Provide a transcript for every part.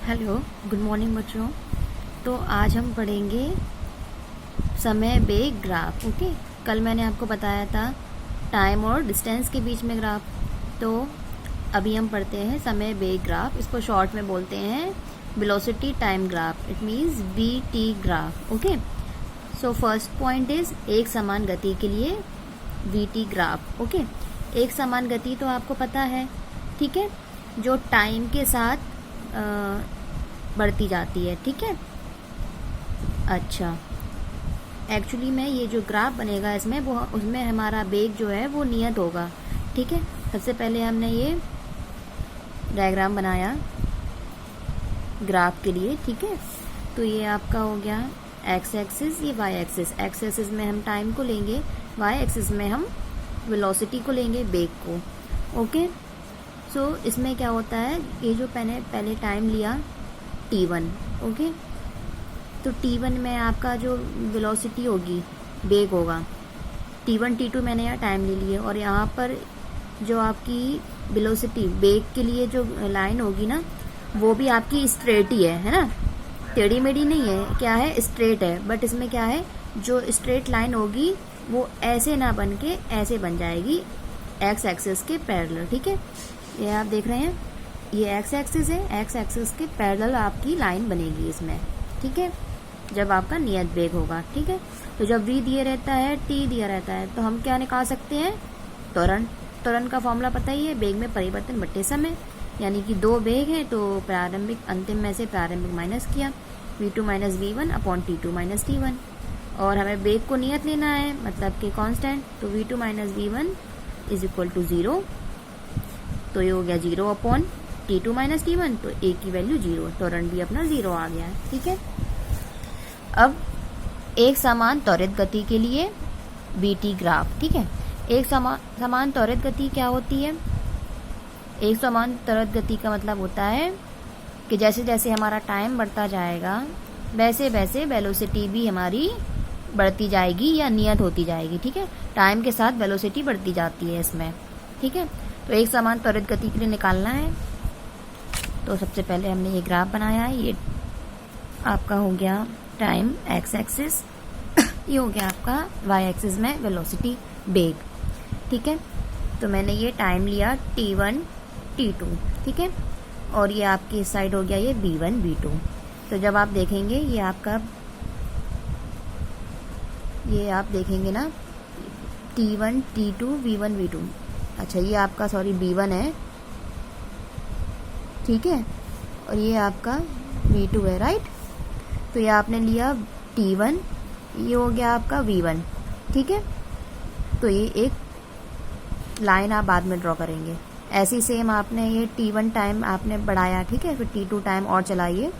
Hello, good morning बच्चों। तो आज हम पढ़ेंगे समय बेग ग्राफ। ओके, कल मैंने आपको बताया था टाइम और डिस्टेंस के बीच में ग्राफ। तो अभी हम पढ़ते हैं समय बेग ग्राफ। इसको शॉर्ट में बोलते हैं velocity time graph. It means VT graph. Okay, so first point is एक समान गति के लिए VT ग्राफ। ओके, एक समान गति तो आपको पता है, ठीक है, जो टाइम के साथ बढ़ती जाती है, ठीक है। अच्छा, एक्चुअली में ये जो ग्राफ बनेगा इसमें वो उसमें हमारा बेग जो है वो नियत होगा, ठीक है। सबसे पहले हमने ये डायग्राम बनाया ग्राफ के लिए, ठीक है। तो ये आपका हो गया एक्स एक्सिस, ये वाई एक्सिस। एक्स एक्सिस में हम टाइम को लेंगे, वाई एक्सिस में हम वेलोसिटी को लेंगे, बेग को। ओके, सो इसमें क्या होता है, ये जो पहले टाइम लिया T1, ओके, तो T1 में आपका जो वेलोसिटी होगी, बेग होगा T1 T2, मैंने यहाँ टाइम ले लिए। और यहाँ पर जो आपकी वेलोसिटी बेग के लिए जो लाइन होगी ना, वो भी आपकी स्ट्रेट ही है ना, टेढ़ी मेढ़ी नहीं है, क्या है, स्ट्रेट है। बट इसमें क्या है, जो स्ट्रेट लाइन होगी वो ऐसे ना बन के ऐसे बन जाएगी एक्स एक्सिस के पैरेलल, ठीक है। ये आप देख रहे हैं, ये एक्स एक्सिस है, एक्स एक्सिस के पैरेलल आपकी लाइन बनेगी इसमें, ठीक है, जब आपका नियत बेग होगा, ठीक है। तो जब V दिया रहता है, T दिया रहता है, तो हम क्या निकाल सकते हैं, त्वरण। त्वरण का फॉर्मूला पता ही है, बेग में परिवर्तन बट्टे समय, यानी कि दो बेग हैं तो प्रारंभिक अंतिम में से प्रारंभिक माइनस किया, V2 minus V1 upon T2 minus T1। और हमें बेग को नियत लेना है, मतलब कि कांस्टेंट, तो V2 minus V1 is equal to 0। तो ये हो गया 0 अपॉन T2 माइनस T1, तो A की वैल्यू 0, त्वरण भी अपना 0 आ गया, ठीक है। अब एक समान त्वरित गति के लिए VT ग्राफ, ठीक है। एक समान त्वरित गति क्या होती है, एक समान त्वरित गति का मतलब होता है कि जैसे जैसे हमारा टाइम बढ़ता जाएगा वैसे वैसे वेलोसिटी भी हमारी बढ़ती जाएगी या नियत होती जाएगी, ठीक है। टाइम के साथ वेलोसिटी बढ़ती जाती है इसमें, ठीक है। तो एक समान त्वरित गति के लिए निकालना है, तो सबसे पहले हमने ये ग्राफ बनाया है। ये आपका हो गया टाइम एक्स एक्सिस, ये हो गया आपका वाई एक्सिस में वेलोसिटी बेग, ठीक है। तो मैंने ये टाइम लिया T1 T2, ठीक है, और ये आपकी इस साइड हो गया ये V1 V2। तो जब आप देखेंगे ये आपका, ये आप देखेंगे ना T1 T2 V1 V2, अच्छा ये आपका सॉरी B1 है, ठीक है, और ये आपका V2 है, राइट। तो ये आपने लिया T1, ये हो गया आपका V1, ठीक है। तो ये एक लाइन आप बाद में ड्रॉ करेंगे। ऐसी सेम आपने ये T1 टाइम आपने बढ़ाया, ठीक है, फिर T2 टाइम और चलाइए,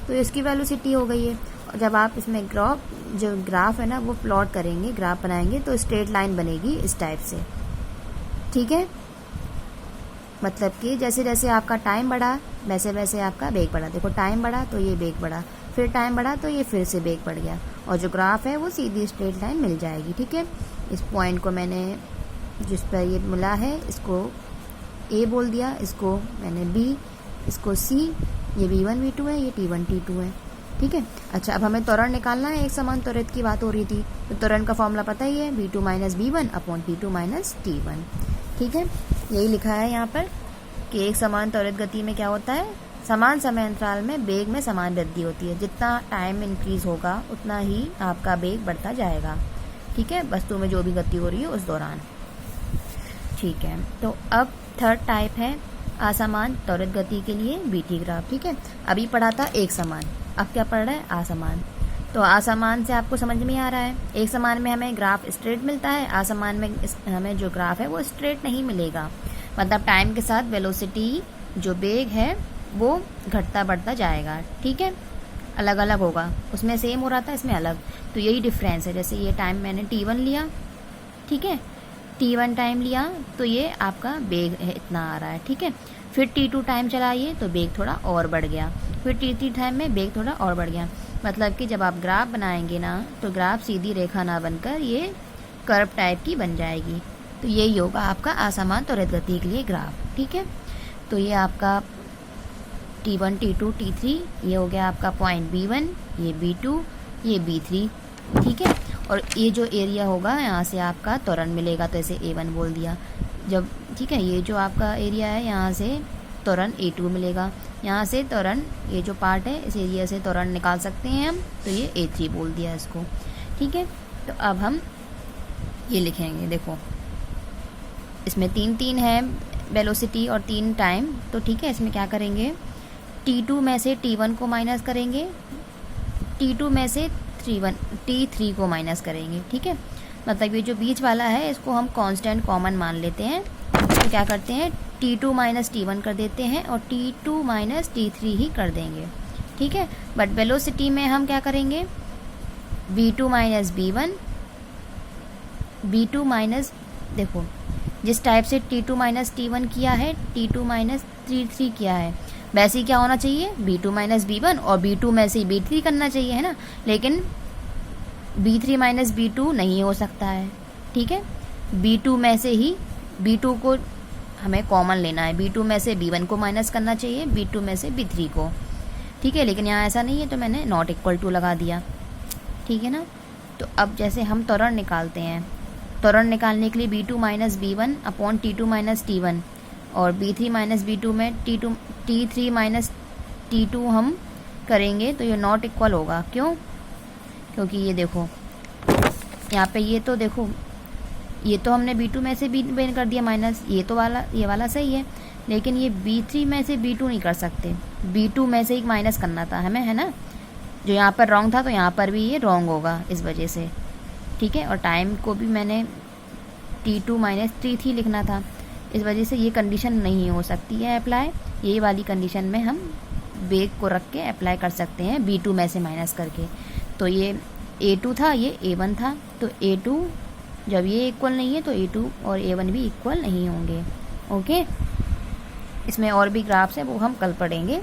तो इसकी वेलोसिटी हो गई है। और जब आप इसमें जो ग्राफ है ना वो प्लॉट करेंगे, ग्राफ बनाएंगे, तो स्ट्रेट लाइन बनेगी इस टाइप से, ठीक है। मतलब कि जैसे जैसे आपका टाइम बढ़ा वैसे वैसे आपका बेग बढ़ा। देखो टाइम बढ़ा तो ये बेग बढ़ा, फिर टाइम बढ़ा तो ये फिर से बेग बढ़ गया, और जो ग्राफ है वो सीधी स्ट्रेट लाइन मिल जाएगी, ठीक है। इस पॉइंट को मैंने जिस पर ये मिला है इसको A बोल दिया, इसको मैंने B, इसको C, ये V1 V2 है, ये T1 T2 है, ठीक है। अच्छा, अब हमें त्वरण निकालना है, एक समान त्वरित की बात हो रही थी, तो त्वरण का फॉर्मूला पता ही है, V2 minus V1 upon T2 minus T1, ठीक है। यही लिखा है यहाँ पर कि एक समान त्वरित गति में क्या होता है, समान समय अंतराल में बेग में समान वृद्धि होती है। जितना टाइम इंक्रीज होगा उतना ही आपका बेग बढ़ता जाएगा, ठीक है, वस्तु में जो भी गति हो रही है उस दौरान, ठीक है। तो अब थर्ड टाइप है असमान त्वरित गति के लिए VT ग्राफ, ठीक है। अभी पढ़ा था एक समान, अब क्या पढ़ रहा है, असमान। तो असमान से आपको समझ में आ रहा है, एक समान में हमें ग्राफ स्ट्रेट मिलता है, असमान में हमें जो ग्राफ है वो स्ट्रेट नहीं मिलेगा। मतलब टाइम के साथ वेलोसिटी जो बेग है वो घटता बढ़ता जाएगा, ठीक है, अलग अलग होगा। उसमें सेम हो रहा था, इसमें अलग, तो यही डिफरेंस है। जैसे ये टाइम मैंने T1 लिया, ठीक है, T1 टाइम लिया तो ये आपका बेग है इतना आ रहा है, ठीक है। फिर T2 टाइम चलाइए तो बेग थोड़ा और बढ़ गया, फिर T3 टाइम में बेग थोड़ा और बढ़ गया। मतलब कि जब आप ग्राफ बनाएंगे ना तो ग्राफ सीधी रेखा ना बनकर ये कर्व टाइप की बन जाएगी। तो यही होगा आपका असमान त्वरित गति के लिए ग्राफ, ठीक है। तो ये आपका T1 T2 T3, ये हो गया आपका पॉइंट B1, ये B2, ये B3, ठीक है। और ये जो एरिया होगा यहाँ से आपका त्वरण मिलेगा, तो इसे A1 बोल दिया जब, ठीक है। ये जो आपका एरिया है यहाँ से त्वरण A2 मिलेगा, यहाँ से त्वरण, ये जो पार्ट है इस एरिया से त्वरण निकाल सकते हैं हम, तो ये A3 बोल दिया इसको, ठीक है। तो अब हम ये लिखेंगे, देखो इसमें 3 है वेलोसिटी और 3 टाइम, तो ठीक है। इसमें क्या करेंगे, T2 में से T1 को माइनस करेंगे, T2 में से T3 को माइनस करेंगे, ठीक है। मतलब ये जो बीच वाला है इसको हम कांस्टेंट कॉमन मान लेते हैं, तो क्या करते हैं T2 माइनस T1 कर देते हैं और T2 माइनस T3 ही कर देंगे, ठीक है। बट वेलोसिटी में हम क्या करेंगे, V2 minus B1, B2 minus, देखो जिस टाइप से T2 माइनस T1 किया है, T2 माइनस T3 किया है, वैसे ही क्या होना चाहिए, B2 माइनस B1 और B2 में से B3 करना चाहिए, है ना। लेकिन B3 माइनस B2 नहीं हो सकता है, ठीक है। B2 में से ही B2 को हमें कॉमन लेना है, B2 में से B1 को माइनस करना चाहिए, B2 में से B3 को, ठीक है। लेकिन यहाँ ऐसा नहीं है, तो मैंने नॉट इक्वल टू लगा दिया, ठीक है ना। तो अब जैसे हम त्वरण निकालते हैं, त्वरण निकालने के लिए B2 minus B1 upon T2 minus T1 और B3 माइनस B2 में T3 माइनस T2 हम करेंगे, तो ये नॉट इक्वल होगा, क्यों, क्योंकि ये देखो यहाँ पे, ये तो देखो ये तो हमने B2 में से B1 कर दिया माइनस, ये तो ये वाला सही है, लेकिन ये B3 में से B2 नहीं कर सकते, B2 में से एक माइनस करना था हमें, है ना। जो यहाँ पर रॉन्ग था तो यहाँ पर भी ये रॉन्ग होगा इस वजह से, ठीक है। और टाइम को भी मैंने T2 माइनस T3 लिखना था, इस वजह से ये कंडीशन नहीं हो सकती है अप्लाई। यही वाली कंडीशन में हम वेग को रख के अप्लाई कर सकते हैं B2 में से माइनस करके। तो ये A2 था, ये A1 था, तो A2 जब ये इक्वल नहीं है तो A2 और A1 भी इक्वल नहीं होंगे, ओके। इसमें और भी ग्राफ्स हैं, वो हम कल पढ़ेंगे।